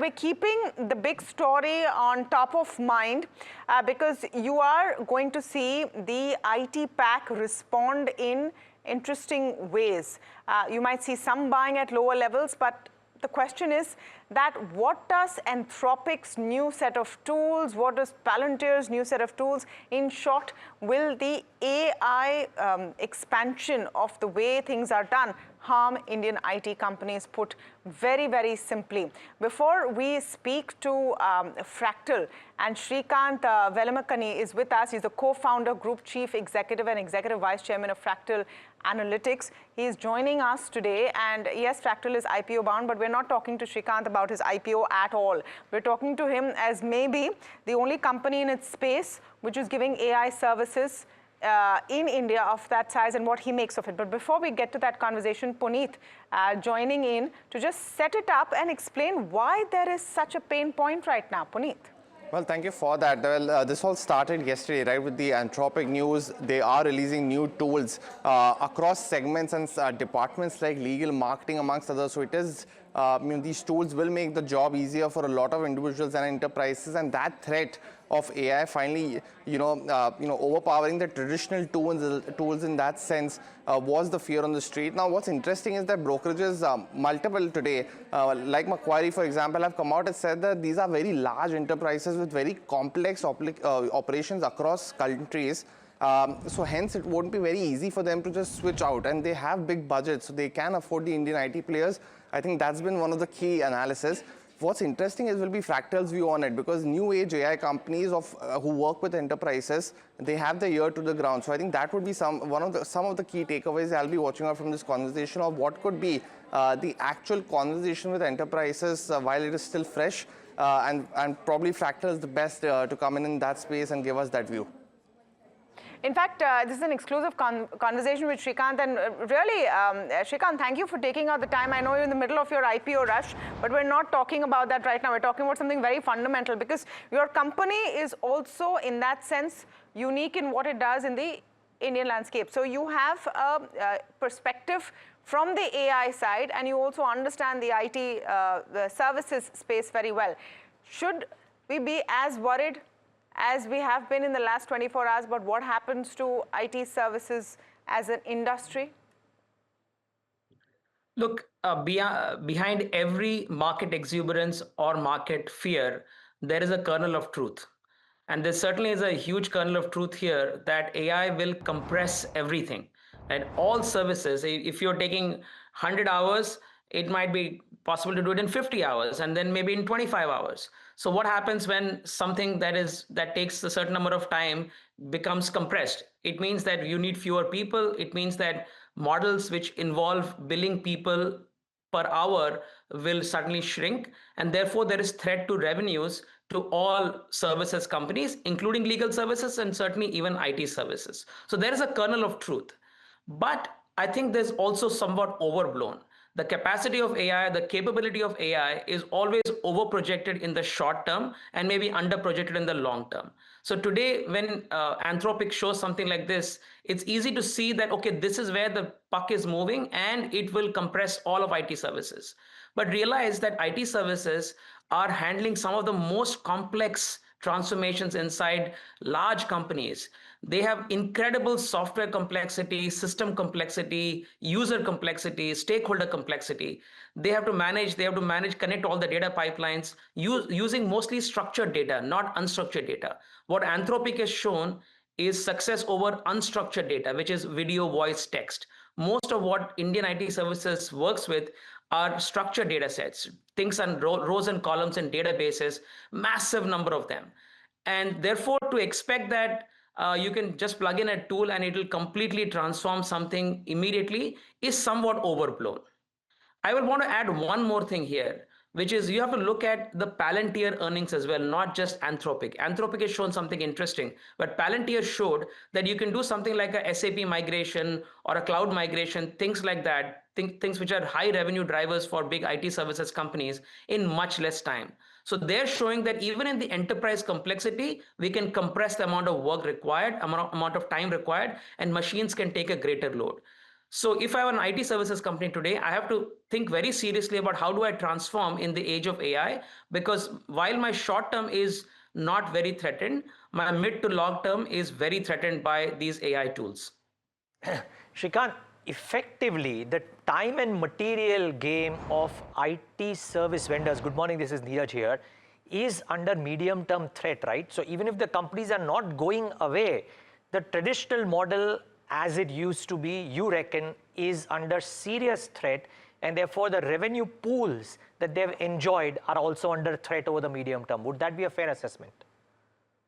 we're keeping the big story on top of mind because you are going to see the IT pack respond in interesting ways. You might see some buying at lower levels, but the question is that what does Anthropic's new set of tools, what does Palantir's new set of tools, in short, will the AI expansion of the way things are done harm Indian IT companies, put very, very simply? Before we speak to Fractal, and Srikanth Velamakanni is with us. He's the co-founder, group chief executive and executive vice chairman of Fractal Analytics. He is joining us today, and yes, Fractal is IPO bound, but we're not talking to Srikanth about his IPO at all. We're talking to him as maybe the only company in its space which is giving AI services in India of that size and what he makes of it. But before we get to that conversation, Puneet joining in to just set it up and explain why there is such a pain point right now. Puneet. Well, thank you for that. Well, this all started yesterday, right, with the Anthropic news. They are releasing new tools across segments and departments like legal, marketing, amongst others. So it is, these tools will make the job easier for a lot of individuals and enterprises, and that threat of AI finally, overpowering the traditional tools in that sense was the fear on the street. Now, what's interesting is that brokerages, multiple today, like Macquarie, for example, have come out and said that these are very large enterprises with very complex operations across countries. So hence, it won't be very easy for them to just switch out, and they have big budgets, so they can afford the Indian IT players. I think that's been one of the key analysis. What's interesting will be Fractal's view on it, because new age AI companies who work with enterprises, they have the ear to the ground. So I think that would be some of the key takeaways I'll be watching out from this conversation of what could be the actual conversation with enterprises while it is still fresh, and probably Fractal is the best to come in that space and give us that view. In fact, this is an exclusive conversation with Srikanth, and really, Srikanth, thank you for taking out the time. I know you're in the middle of your IPO rush, but we're not talking about that right now. We're talking about something very fundamental, because your company is also, in that sense, unique in what it does in the Indian landscape. So you have a perspective from the AI side, and you also understand the IT the services space very well. Should we be as worried as we have been in the last 24 hours about what happens to IT services as an industry? Look, behind every market exuberance or market fear, there is a kernel of truth. And there certainly is a huge kernel of truth here that AI will compress everything. And all services, if you're taking 100 hours, it might be possible to do it in 50 hours and then maybe in 25 hours. So what happens when something that takes a certain number of time becomes compressed? It means that you need fewer people. It means that models which involve billing people per hour will suddenly shrink. And therefore, there is threat to revenues to all services companies, including legal services and certainly even IT services. So there is a kernel of truth. But I think there's also somewhat overblown. The capacity of AI, the capability of AI is always over-projected in the short term and maybe under-projected in the long term. So today, when Anthropic shows something like this, it's easy to see that, okay, this is where the puck is moving and it will compress all of IT services. But realize that IT services are handling some of the most complex transformations inside large companies. They have incredible software complexity, system complexity, user complexity, stakeholder complexity. They have to manage, connect all the data pipelines using mostly structured data, not unstructured data. What Anthropic has shown is success over unstructured data, which is video, voice, text. Most of what Indian IT services works with are structured data sets, things on rows and columns in databases, massive number of them. And therefore, to expect that you can just plug in a tool and it will completely transform something immediately is somewhat overblown. I will want to add one more thing here, which is you have to look at the Palantir earnings as well, not just Anthropic. Anthropic has shown something interesting, but Palantir showed that you can do something like a SAP migration or a cloud migration, things like that, things which are high revenue drivers for big IT services companies in much less time. So they're showing that even in the enterprise complexity, we can compress the amount of work required, amount of time required, and machines can take a greater load. So if I have an IT services company today, I have to think very seriously about how do I transform in the age of AI, because while my short term is not very threatened, my mid to long term is very threatened by these AI tools. Srikanth, effectively, the time and material game of IT service vendors, good morning, this is Neeraj here, is under medium-term threat, right? So even if the companies are not going away, the traditional model as it used to be, you reckon, is under serious threat, and therefore the revenue pools that they've enjoyed are also under threat over the medium term. Would that be a fair assessment?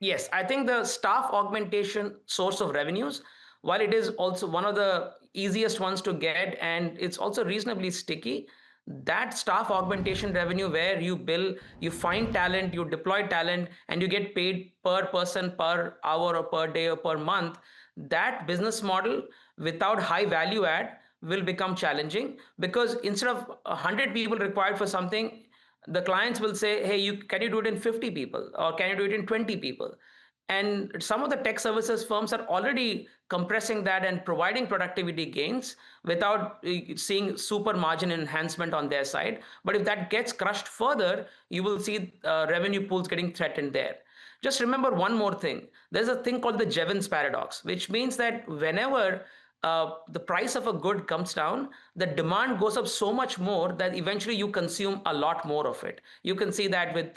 Yes, I think the staff augmentation source of revenues, while it is also one of the easiest ones to get and it's also reasonably sticky, that staff augmentation revenue where you bill, you find talent, you deploy talent, and you get paid per person, per hour, or per day, or per month, that business model without high value add will become challenging, because instead of 100 people required for something, the clients will say, hey, can you do it in 50 people, or can you do it in 20 people? And some of the tech services firms are already compressing that and providing productivity gains without seeing super margin enhancement on their side. But if that gets crushed further, you will see revenue pools getting threatened there. Just remember one more thing. There's a thing called the Jevons paradox, which means that whenever the price of a good comes down, the demand goes up so much more that eventually you consume a lot more of it. You can see that with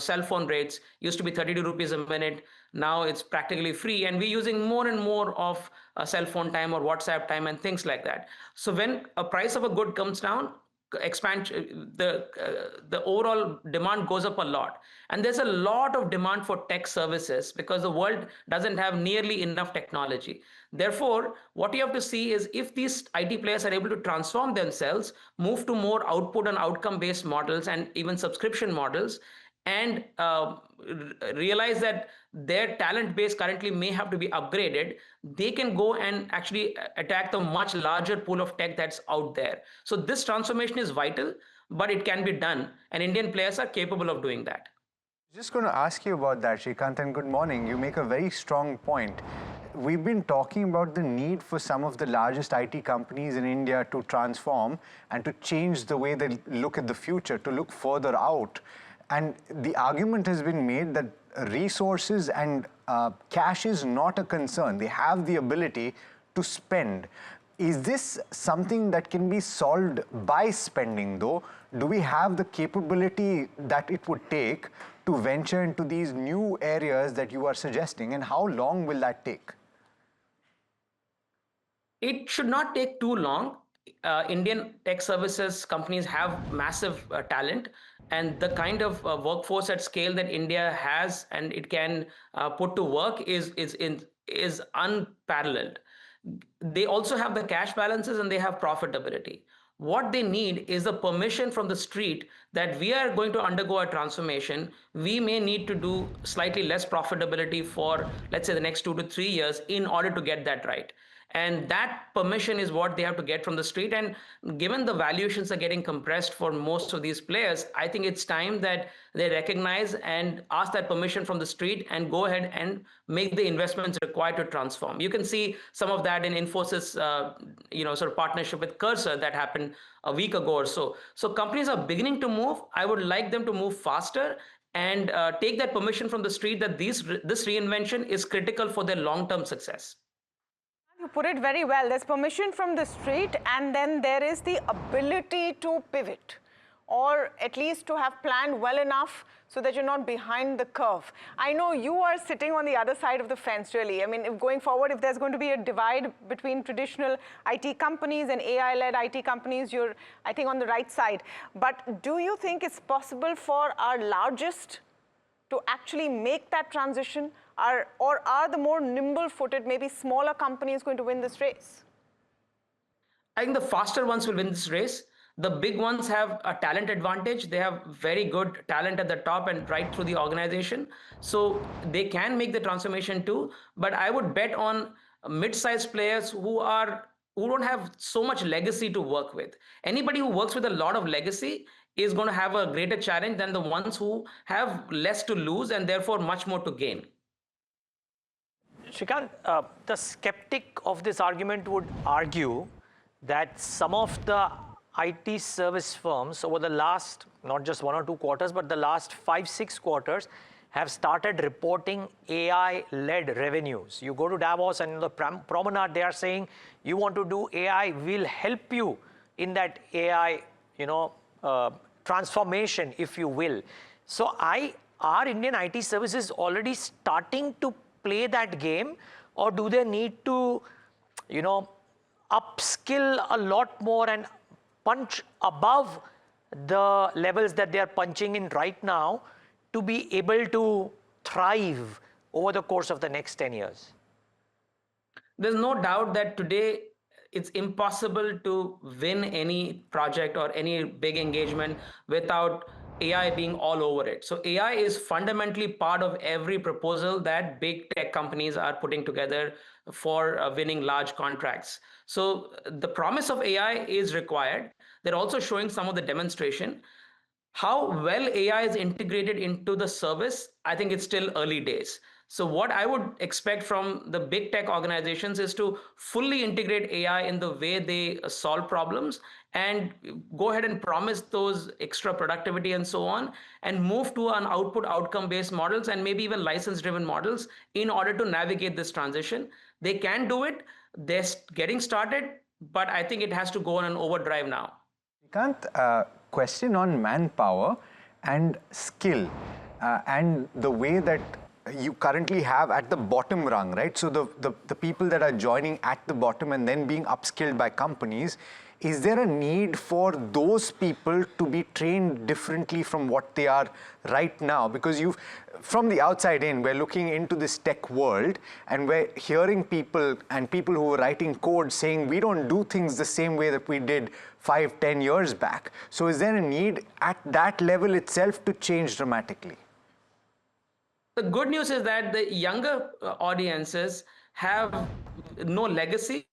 cell phone rates. Used to be 32 rupees a minute. Now it's practically free, and we're using more and more of cell phone time or WhatsApp time and things like that. So when a price of a good comes down, the overall demand goes up a lot, and there's a lot of demand for tech services because the world doesn't have nearly enough technology. Therefore, what you have to see is if these IT players are able to transform themselves, move to more output and outcome based models and even subscription models, and realize that their talent base currently may have to be upgraded, they can go and actually attack the much larger pool of tech that's out there. So this transformation is vital, but it can be done, and Indian players are capable of doing that. Just going to ask you about that, Srikanth, and good morning. You make a very strong point. We've been talking about the need for some of the largest IT companies in India to transform and to change the way they look at the future, to look further out. And the argument has been made that resources and cash is not a concern. They have the ability to spend. Is this something that can be solved by spending, though? Do we have the capability that it would take to venture into these new areas that you are suggesting, and how long will that take? It should not take too long. Indian tech services companies have massive talent, and the kind of workforce at scale that India has and it can put to work is unparalleled. They also have the cash balances and they have profitability. What they need is a permission from the street that we are going to undergo a transformation. We may need to do slightly less profitability for, let's say, the next 2 to 3 years in order to get that right. And that permission is what they have to get from the street. And given the valuations are getting compressed for most of these players, I think it's time that they recognize and ask that permission from the street and go ahead and make the investments required to transform. You can see some of that in Infosys, sort of partnership with Cursor that happened a week ago or so. So companies are beginning to move. I would like them to move faster and take that permission from the street that this reinvention is critical for their long-term success. You put it very well. There's permission from the street, and then there is the ability to pivot, or at least to have planned well enough so that you're not behind the curve. I know you are sitting on the other side of the fence, really. I mean, if going forward, if there's going to be a divide between traditional IT companies and AI-led IT companies, you're, I think, on the right side. But do you think it's possible for our largest to actually make that transition? Or are the more nimble-footed, maybe smaller companies going to win this race? I think the faster ones will win this race. The big ones have a talent advantage. They have very good talent at the top and right through the organization. So they can make the transformation too. But I would bet on mid-sized players who don't have so much legacy to work with. Anybody who works with a lot of legacy is going to have a greater challenge than the ones who have less to lose and therefore much more to gain. Srikanth, the skeptic of this argument would argue that some of the IT service firms over the last, not just 1 or 2 quarters, but the last 5, 6 quarters have started reporting AI-led revenues. You go to Davos and in the promenade, they are saying, you want to do AI, we'll help you in that AI, transformation, if you will. So are Indian IT services already starting to play that game, or do they need to, upskill a lot more and punch above the levels that they are punching in right now to be able to thrive over the course of the next 10 years? There's no doubt that today it's impossible to win any project or any big engagement without AI being all over it. So AI is fundamentally part of every proposal that big tech companies are putting together for winning large contracts. So the promise of AI is required. They're also showing some of the demonstration. How well AI is integrated into the service, I think it's still early days. So what I would expect from the big tech organizations is to fully integrate AI in the way they solve problems and go ahead and promise those extra productivity and so on, and move to an output outcome based models and maybe even license driven models in order to navigate this transition. They can do it. They're getting started, but I think it has to go on an overdrive now. Srikanth, question on manpower and skill and the way that you currently have at the bottom rung, right? So the people that are joining at the bottom and then being upskilled by companies, is there a need for those people to be trained differently from what they are right now? Because from the outside in, we're looking into this tech world and we're hearing people and people who are writing code saying, we don't do things the same way that we did 5, 10 years back. So is there a need at that level itself to change dramatically? The good news is that the younger audiences have no legacy.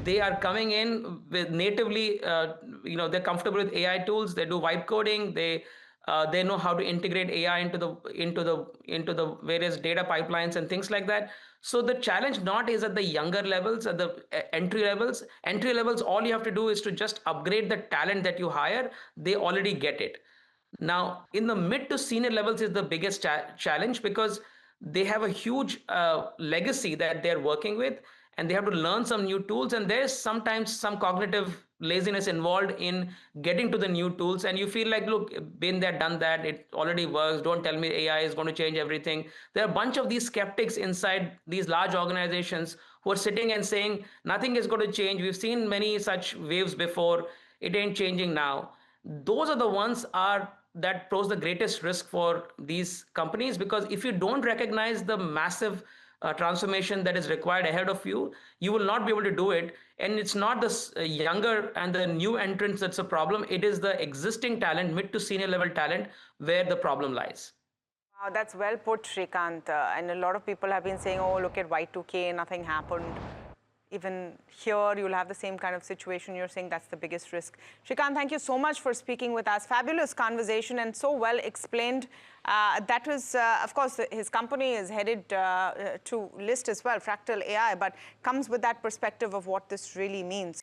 They are coming in with natively, they're comfortable with AI tools. They do vibe coding. They know how to integrate AI into the various data pipelines and things like that. So the challenge not is at the younger levels, at the entry levels. Entry levels, all you have to do is to just upgrade the talent that you hire. They already get it. Now, in the mid to senior levels is the biggest challenge, because they have a huge legacy that they're working with, and they have to learn some new tools, and there's sometimes some cognitive laziness involved in getting to the new tools, and you feel like, look, been there, done that, it already works, don't tell me AI is going to change everything. There are a bunch of these skeptics inside these large organizations who are sitting and saying nothing is going to change, we've seen many such waves before, it ain't changing now. Those are the ones that pose the greatest risk for these companies, because if you don't recognize the massive transformation that is required ahead of you, you will not be able to do it. And it's not the younger and the new entrants that's a problem. It is the existing talent, mid to senior level talent, where the problem lies. Wow, that's well put, Srikanth. And a lot of people have been saying, oh, look at Y2K, nothing happened. Even here, you'll have the same kind of situation. You're saying that's the biggest risk. Srikanth, thank you so much for speaking with us. Fabulous conversation and so well explained. That was, of course, his company is headed to list as well, Fractal AI, but comes with that perspective of what this really means.